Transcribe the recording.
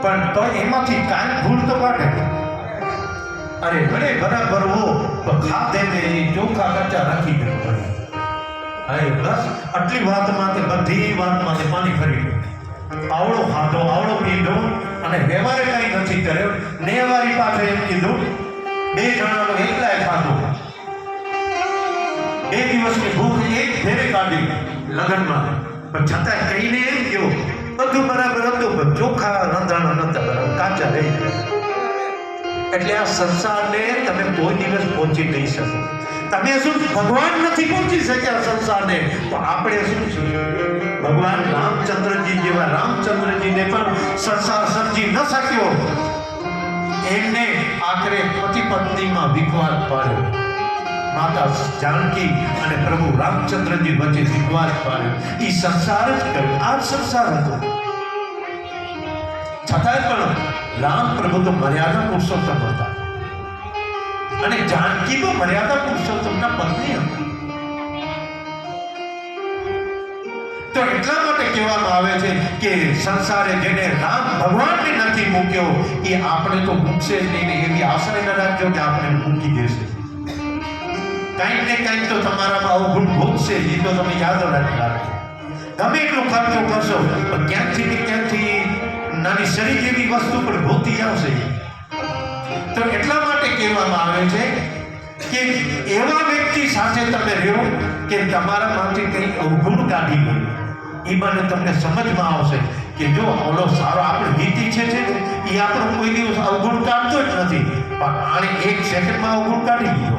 પણ તો એમાંથી કાંઈ ભૂલ તો કાઢે. અરે ભલે બરાબર હો તો ખાતે ને ચોખા કચ્ચા રાખી દેવું પડે. હા બસ આટલી વાતમાં તે બધી વાતમાં તે પાણી ફરી ગયું. આવડો ખાધો આવડો પીધો અને વ્યવહારે કઈ નથી કર્યો. નેવારી પાસે એમ કીધું 2 જણાનો એકલાય ખાધો. 2 દિવસની ભૂખ એક ફેરે કાઢી લગ્નમાં. પણ છતાં કહીને એમ કહ્યું બધું બરાબર હતું પણ ચોખા રંધાણા નતા બરાબર, કાચા રહી ગયા. એટલે આ સંસારને તમે કોઈ દિવસ પહોંચી નહીં શકો. તમે શું ભગવાન નથી પહોંચી શક્યા સંસારને, તો આપણે શું છે? ભગવાન રામચંદ્રજી જેવા રામચંદ્રજીને પણ સંસાર સમજી ન શક્યો. એમને આખરે પતિ પત્નીમાં વિખવાદ પાડ્યો. માતા જાનકી અને પ્રભુ રામચંદ્રજી વચ્ચે વિખવાદ પાડ્યો. એ સંસાર જ કર્યો. આ સંસાર હતો. છતાંય પણ રામ પ્રભુ તો મર્યાદા પુરુષોત્તમ હતા અને જાનકી તો મર્યાદા પુરુષોત્તમના પત્ની હતી. તો એટલા માટે કહેવામાં આવે છે કે સંસારે જેને રામ ભગવાનને નથી મૂક્યો એ આપણે તો મૂકશે જ નહીં. એવી આશા ન રાખજો કે આપણે મૂકી દેશે. કંઈક ને કંઈક તો તમારામાં અવગુણ ભોગશે. એ તો તમે યાદ રાખજો. ગમે એટલું ખર્ચો કરશો પણ ક્યાંથી ને ક્યાંથી નાની શરીર જેવી વસ્તુ પણ ભોગતી આવશે. તો એટલા માટે કહેવામાં આવે છે કે એવા વ્યક્તિ સાથે તમે રહો કે તમારામાંથી કંઈક અવગુણ કાઢી લો. એ મને તમને સમજમાં આવશે કે જો ઓલો સારો આપણો હિત ઈચ્છે છે ને એ આપણો કોઈ દિવસ અવગુણ કાઢતો જ નથી, પણ આને 1 સેકન્ડમાં અવગુણ કાઢી લીધો.